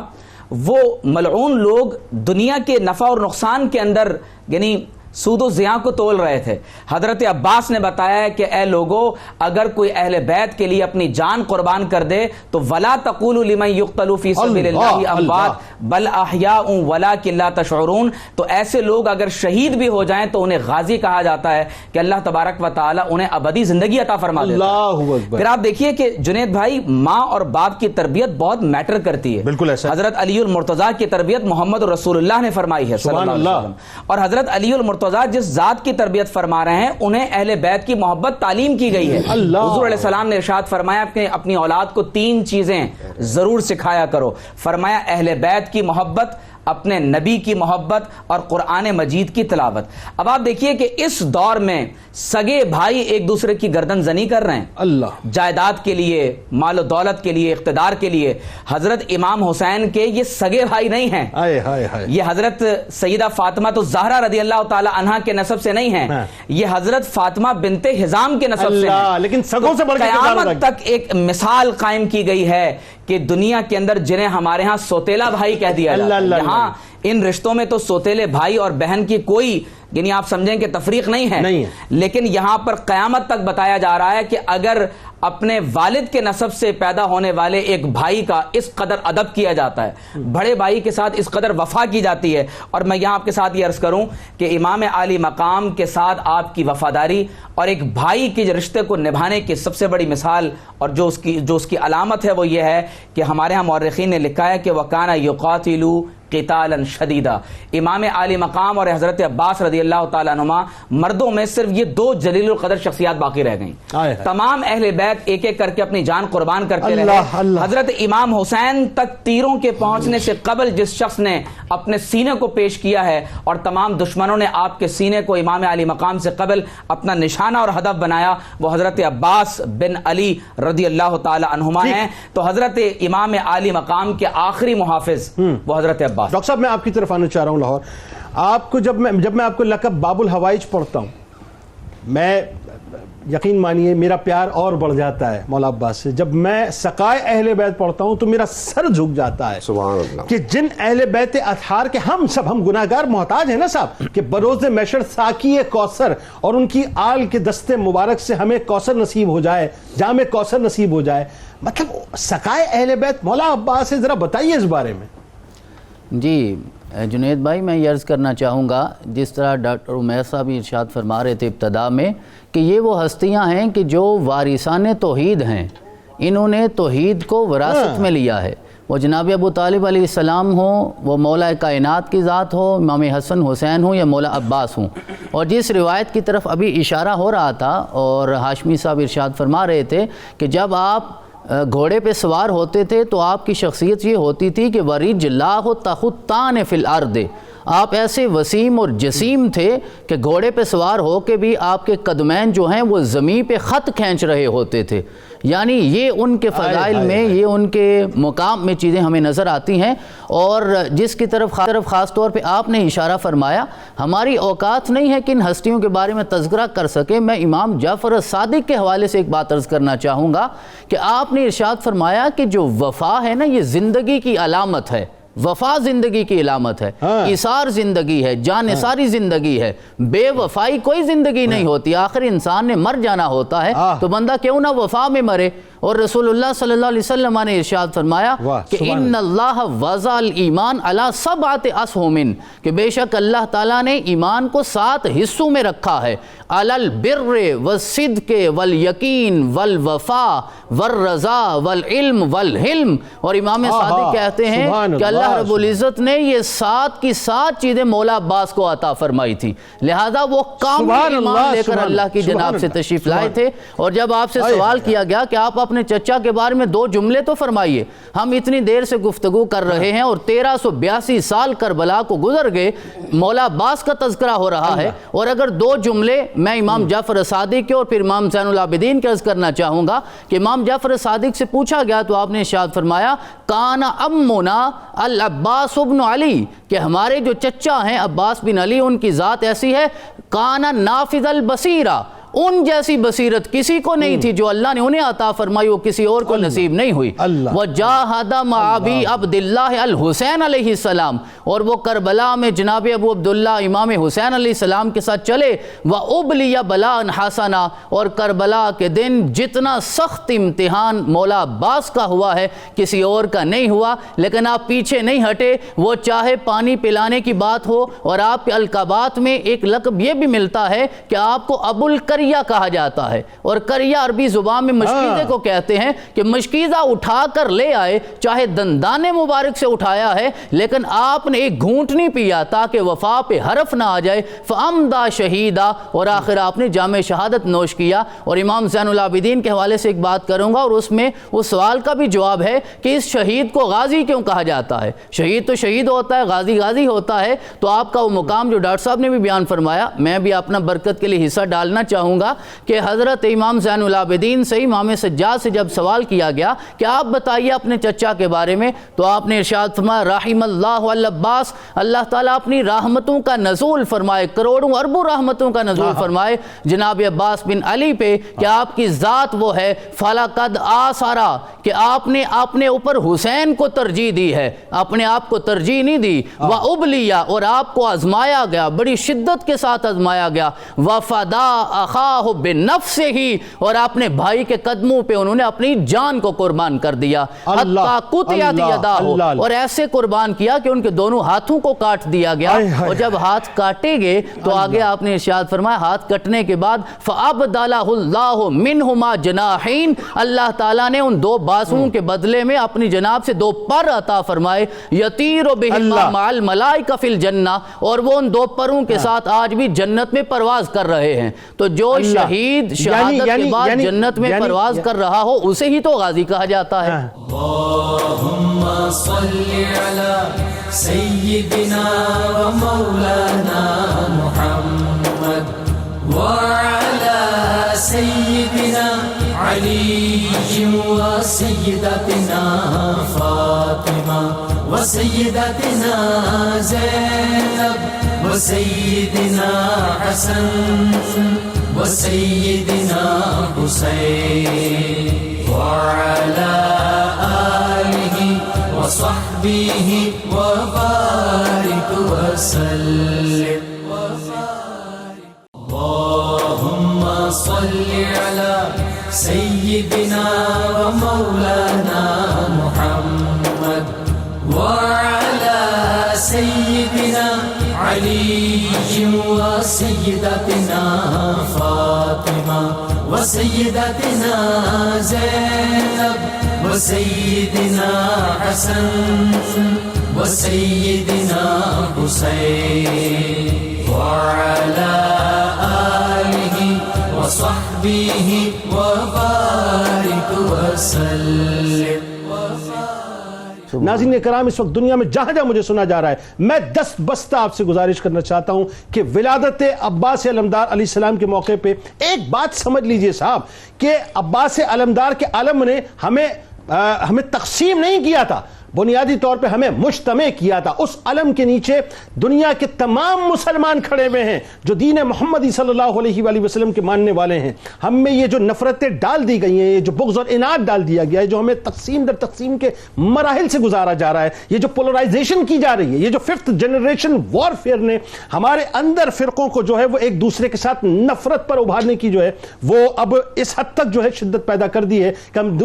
وہ ملعون لوگ دنیا کے نفع اور نقصان کے اندر یعنی سود و زیاں کو تول رہے تھے. حضرت عباس نے بتایا کہ اے لوگو، اگر کوئی اہل بیت کے لیے اپنی جان قربان کر دے تو ولا تقولوا لمن يقتل في سبيل الله اموات بل احیاء ولكن لا تشعرون. تو ایسے لوگ اگر شہید بھی ہو جائیں تو انہیں غازی کہا جاتا ہے کہ اللہ تبارک و تعالی انہیں ابدی زندگی عطا فرما دیتا ہے. پھر آپ دیکھیے کہ جنید بھائی، ماں اور باپ کی تربیت بہت میٹر کرتی ہے. بالکل ایسا. حضرت علی المرتضیٰ کی تربیت محمد رسول اللہ نے فرمائی ہے صلی اللہ علیہ وسلم، اور حضرت علی المرتضیٰ جس ذات کی تربیت فرما رہے ہیں انہیں اہل بیت کی محبت تعلیم کی گئی ہے. حضور علیہ السلام نے ارشاد فرمایا کہ اپنی اولاد کو 3 چیزیں ضرور سکھایا کرو. فرمایا اہل بیت کی محبت، اپنے نبی کی محبت اور قرآن مجید کی تلاوت. اب آپ دیکھیے کہ اس دور میں سگے بھائی ایک دوسرے کی گردن زنی کر رہے ہیں اللہ جائیداد کے لیے، مال و دولت کے لیے، اقتدار کے لیے. حضرت امام حسین کے یہ سگے بھائی نہیں ہیں، یہ حضرت سیدہ فاطمہ تو زہرا رضی اللہ تعالی عنہا کے نسب سے نہیں ہیں، یہ حضرت فاطمہ بنت حزام کے نسب سے ہیں. لیکن سگوں سے بڑھ کے قیامت تک ایک مثال قائم کی گئی ہے کہ دنیا کے اندر جنہیں ہمارے ہاں سوتیلا بھائی کہہ دیا جاتا ہے، یہاں ان رشتوں میں تو سوتیلے بھائی اور بہن کی کوئی یعنی آپ سمجھیں کہ تفریق نہیں ہے، لیکن یہاں پر قیامت تک بتایا جا رہا ہے کہ اگر اپنے والد کے نسب سے پیدا ہونے والے ایک بھائی کا اس قدر ادب کیا جاتا ہے، بڑے بھائی کے ساتھ اس قدر وفا کی جاتی ہے. اور میں یہاں آپ کے ساتھ یہ عرض کروں کہ امام عالی مقام کے ساتھ آپ کی وفاداری اور ایک بھائی کے رشتے کو نبھانے کی سب سے بڑی مثال اور جو اس کی علامت ہے وہ یہ ہے کہ ہمارے ہاں مورخین نے لکھا ہے کہ وَكَانَ يُقَاتِلُ قتالا شدیدا. امام عالی مقام اور حضرت عباس رضی اللہ تعالیٰ عنہما مردوں میں صرف یہ 2 جلیل القدر شخصیات باقی رہ گئیں. تمام اہل بیت ایک ایک کر کے اپنی جان قربان کرتے رہے. حضرت امام حسین تک تیروں کے پہنچنے سے قبل جس شخص نے اپنے سینے کو پیش کیا ہے اور تمام دشمنوں نے آپ کے سینے کو امام علی مقام سے قبل اپنا نشانہ اور ہدف بنایا، وہ حضرت عباس بن علی رضی اللہ تعالی عنہما ہیں. تو حضرت امام علی مقام کے آخری محافظ وہ حضرت عباس. ڈاکٹر صاحب میں آپ کی طرف آنا چاہ رہا ہوں لاہور. آپ کو جب میں آپ کو لقب باب الحوائج پڑھتا ہوں، میں یقین مانیے میرا پیار اور بڑھ جاتا ہے مولا عباس سے. جب میں سقائے اہل بیت پڑھتا ہوں تو میرا سر جھک جاتا ہے سبحان اللہ کہ جن اہل بیت اطہار کے ہم گناہگار محتاج ہیں نا صاحب، کہ بروز محشر ساقی کوثر اور ان کی آل کے دستے مبارک سے ہمیں کوثر نصیب ہو جائے، جام کوثر نصیب ہو جائے. مطلب سقائے اہل بیت مولا عباس سے ذرا بتائیے اس بارے میں. جی جنید بھائی میں یہ عرض کرنا چاہوں گا، جس طرح ڈاکٹر عمیر صاحب ارشاد فرما رہے تھے ابتدا میں کہ یہ وہ ہستیاں ہیں کہ جو وارثان توحید ہیں، انہوں نے توحید کو وراثت میں لیا ہے۔ وہ جناب ابو طالب علیہ السلام ہوں، وہ مولا کائنات کی ذات ہو، امام حسن حسین ہوں یا مولا عباس ہوں۔ اور جس روایت کی طرف ابھی اشارہ ہو رہا تھا اور ہاشمی صاحب ارشاد فرما رہے تھے کہ جب آپ گھوڑے پہ سوار ہوتے تھے تو آپ کی شخصیت یہ ہوتی تھی کہ ورجلہ تخطان فی الارض، آپ ایسے وسیم اور جسیم تھے کہ گھوڑے پہ سوار ہو کے بھی آپ کے قدمین جو ہیں وہ زمین پہ خط کھینچ رہے ہوتے تھے۔ یعنی یہ ان کے فضائل میں، یہ ان کے مقام میں چیزیں ہمیں نظر آتی ہیں۔ اور جس کی طرف خاص طور پہ آپ نے اشارہ فرمایا، ہماری اوقات نہیں ہے کہ ان ہستیوں کے بارے میں تذکرہ کر سکے۔ میں امام جعفر الصادق کے حوالے سے ایک بات عرض کرنا چاہوں گا کہ آپ نے ارشاد فرمایا کہ جو وفا ہے نا، یہ زندگی کی علامت ہے۔ وفا زندگی کی علامت ہے، ایثار زندگی ہے، جانثاری زندگی ہے، بے وفائی کوئی زندگی نہیں ہوتی۔ آخر انسان نے مر جانا ہوتا ہے تو بندہ کیوں نہ وفا میں مرے۔ اور رسول اللہ صلی اللہ علیہ وسلم نے ارشاد فرمایا کہ ان اللہ وضع الایمان علی سبعۃ اسہم، کہ بے شک اللہ تعالیٰ نے ایمان کو 7 حصوں میں رکھا ہے، علی البر والصدق والیقین والوفا والرضا والعلم والحلم۔ اور امام صادق کہتے ہیں کہ اللہ رب العزت نے یہ 7 کی 7 چیزیں مولا عباس کو عطا فرمائی تھی، لہذا وہ کامل ایمان لے کر اللہ کی جناب سے تشریف لائے تھے۔ اور جب آپ سے سوال کیا گیا کہ آپ اپنے چچا کے بارے میں 2 جملے تو فرمائیے، ہم اتنی دیر سے گفتگو کر رہے ہیں اور 1382 سال کربلا کو گزر گئے، مولا عباس کا تذکرہ ہو رہا ہے، اور اگر 2 جملے میں امام جعفر صادق کے اور پھر امام زین العابدین کے عرض کرنا چاہوں گا کہ امام جعفر صادق سے پوچھا گیا تو آپ نے ارشاد فرمایا کان امنا العباس ابن علی، کہ ہمارے جو چچا ہیں عباس بن علی، ان کی ذات ایسی ہے، کان نافذ البصیرہ، ان جیسی بصیرت کسی کو نہیں تھی جو اللہ نے انہیں عطا فرمائی، وہ کسی اور کو نصیب نہیں ہوئی۔ وجاہد مع ابی عبداللہ الحسین علیہ السلام، اور وہ کربلا میں جناب ابو عبداللہ امام حسین علیہ السلام کے ساتھ چلے، وابلی بلاء حسنا، اور کربلا کے دن جتنا سخت امتحان مولا عباس کا ہوا ہے کسی اور کا نہیں ہوا۔ لیکن آپ پیچھے نہیں ہٹے، وہ چاہے پانی پلانے کی بات ہو، اور آپ کے القابات میں ایک لقب یہ بھی ملتا ہے کہ آپ کو ابو الکریا کہا جاتا ہے، اور کریا عربی زبان میں مشکیزے کو کہتے ہیں، کہ مشکیزہ اٹھا کر لے آئے، چاہے دندان مبارک سے اٹھایا ہے لیکن آپ نے ایک گھونٹ نہیں پیا تاکہ وفا پہ حرف نہ آ جائے، فَأَمْدَى شَهِيدًا، اور آخر آپ نے جام شہادت نوش کیا۔ اور امام زین العابدین کے حوالے سے ایک بات کروں گا، اور اس میں اس سوال کا بھی جواب ہے کہ اس شہید کو غازی کیوں کہا جاتا ہے؟ شہید تو شہید ہوتا ہے، غازی غازی ہوتا ہے۔ تو آپ کا وہ مقام جو ڈاکٹر صاحب نے بھی بیان فرمایا، میں بھی اپنا برکت کے لیے حصہ ڈالنا چاہوں گا کہ حضرت امام زین العابدین سے امام سجاد سے جب سوال کیا گیا کہ آپ بتائیے اپنے چچا کے بارے میں، تو آپ نے ارشاد فرمایا رحم اللہ العباس، اللہ تعالیٰ اپنی رحمتوں کا نزول فرمائے، کروڑوں اربوں رحمتوں کا نزول فرمائے جناب عباس بن علی پہ، کہ آپ کی ذات وہ ہے فَلَقَدْ آثَرَ، کہ آپ نے اپنے اوپر حسین کو ترجیح دی ہے، اپنے آپ کو ترجیح نہیں دی، وَأُبْلِيَ، اور آپ کو آزمایا گیا، بڑی شدت کے ساتھ آزمایا گیا، وَفَدَا أَخَاهُ بِنَفْسِهِ، اور اپنے بھائی کے قدموں پہ انہوں نے اپنی جان کو قربان کر دیا، حَتَّى قُطِعَتْ يَدَاهُ، اور ایسے قربان کیا کہ ان کے دونوں ہاتھوں کو کاٹ دیا گیا۔ اور جب ہاتھ کاٹے گئے تو آگے آپ نے ارشاد فرمایا ہاتھ کٹنے کے بعد فَأَبْدَلَهُ اللَّهُ مِنْهُمَا جَنَاحَيْنِ، اللہ تعالیٰ نے ان 2 بازوؤں کے بدلے میں اپنی جناب سے 2 پر عطا فرمائے، یطیر بہما مع الملائکہ فی الجنہ، اور وہ ان 2 پروں کے ساتھ آج بھی جنت میں پرواز کر رہے ہیں۔ تو جو شہید شہادت کے بعد جنت میں پرواز کر رہا ہو اسے ہی تو غازی کہا جاتا ہے۔ اللہم صلی علی سیدنا و مولانا محمد وعلی سیدنا علی و سیدتنا فاطمہ و سیدتنا زینب و سیدنا حسن و سیدنا حسین وعلی آلہ و صحبہ و بارک وسلم۔ اللہم صلی علی سیدنا و مولانا محمد وعلی سیدنا علي وسيدتنا فاطمة وسيدتنا زينب وسيدنا حسن وسيدنا حسين وعلى آله وصحبه وبارك وسلم. ناظرین کرام، اس وقت دنیا میں جہاں جہاں مجھے سنا جا رہا ہے، میں دست بستہ آپ سے گزارش کرنا چاہتا ہوں کہ ولادت عباس علمدار علیہ السلام کے موقع پہ ایک بات سمجھ لیجئے صاحب، کہ عباس علمدار کے علم نے ہمیں تقسیم نہیں کیا تھا، بنیادی طور پہ ہمیں مجتمع کیا تھا. اس علم کے نیچے دنیا کے تمام مسلمان کھڑے ہوئے ہیں جو دین محمدی صلی اللہ علیہ وآلہ وسلم کے ماننے والے ہیں. ہم میں یہ جو نفرتیں ڈال دی گئی ہیں، یہ جو بغض اور اناد ڈال دیا گیا ہے، جو ہمیں تقسیم در تقسیم کے مراحل سے گزارا جا رہا ہے، یہ جو پولرائزیشن کی جا رہی ہے، یہ جو 5th جنریشن وارفیئر نے ہمارے اندر فرقوں کو جو ہے وہ ایک دوسرے کے ساتھ نفرت پر ابھارنے کی جو ہے وہ اب اس حد تک جو ہے شدت پیدا کر دی ہے کہ ہم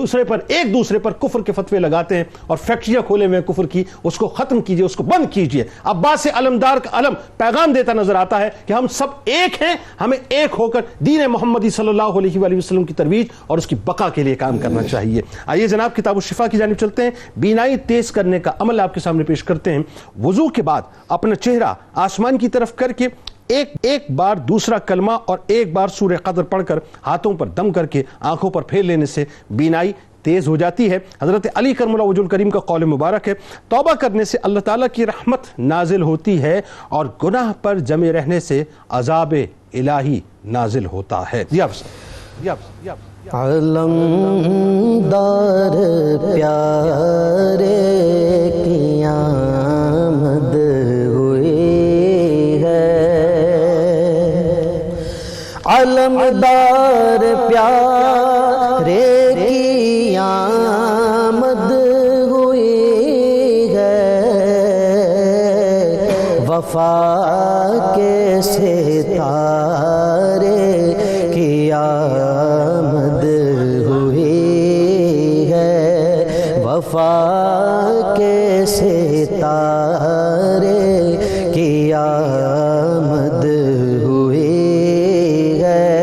ایک دوسرے پر کفر کے فتوے لگاتے ہیں اور فیکٹریاں کھولے ہوئے کفر کی. اس کو ختم کیجئے، اس کو بند کیجئے. عباس علمدار کا علم پیغام دیتا نظر آتا ہے کہ ہم سب ایک ہیں، ہمیں ایک ہو کر دین محمدی صلی اللہ علیہ وآلہ وسلم کی ترویج اور اس کی بقا کے لیے کام کرنا چاہیے. آئیے جناب کتاب الشفا کی جانب چلتے ہیں. بینائی تیز کرنے کا عمل آپ کے سامنے پیش کرتے ہیں. وضو کے بعد اپنا چہرہ آسمان کی طرف کر کے ایک بار دوسرا کلمہ اور ایک بار سورہ قدر پڑھ کر ہاتھوں پر دم کر کے آنکھوں پر پھیر لینے سے بینائی تیز ہو جاتی ہے. حضرت علی کرم اللہ وجہ الکریم کا قول مبارک ہے، توبہ کرنے سے اللہ تعالیٰ کی رحمت نازل ہوتی ہے اور گناہ پر جمے رہنے سے عذاب الہی نازل ہوتا ہے. علمدار پیارے کی آمد ہوئی ہے، علمدار پیارے کی آمد ہوئی ہے، وفا کے ستارے کی آمد ہوئی ہے، وفا کے ستارے کی آمد ہوئی ہے.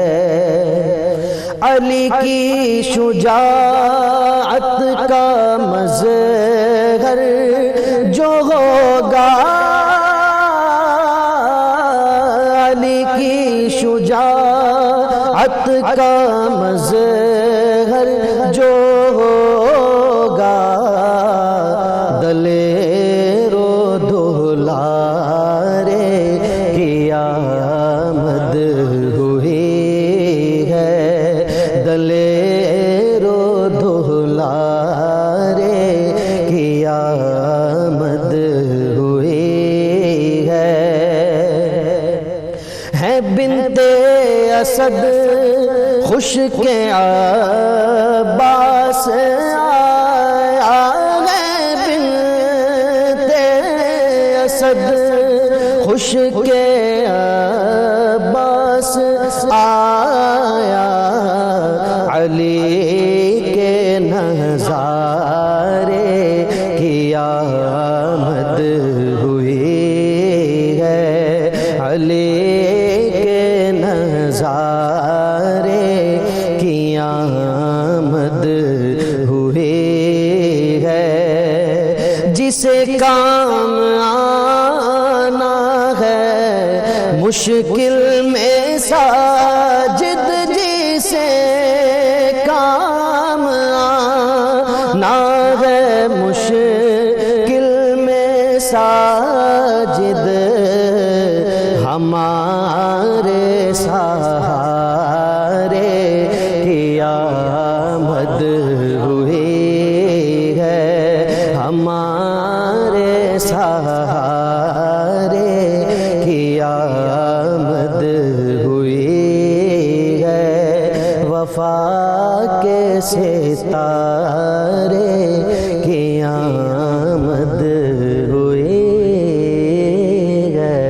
علی کی شجاعت کا مظہر جو ہوگا، علی کی شجاعت کا مظہر جو ہوگا، دلیر و دلارے کی آمد ہوئی ہے، دلیر و دلارے کی آمد ہوئی ہے بنت اسد خوش کے عباس آیا ہے، بنت اسد خوش کے عباس آیا، علی کے نظارے کی آمد ہوئی ہے، علی کے نظارے کی آمد ہوئی ہے. جسے کام آنا ہے مشکل میں ساجد، جسے کام آنا ہے مشکل میں ساجد، ہمارے سہارے کی آمد ہوئی ہے، ہمارے سہارے کی آمد ہوئی ہے، وفا کے ستارے کی آمد ہوئی ہے.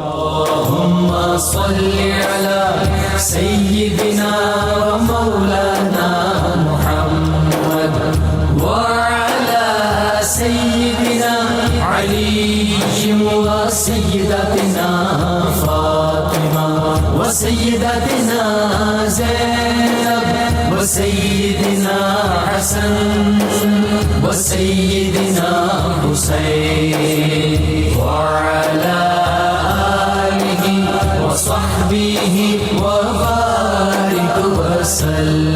اللهم صل على سيدنا ومولانا محمد وعلى سيدنا وسيدنا حسن وسيدنا حسين وعلى آله وصحبه وبارك وسلم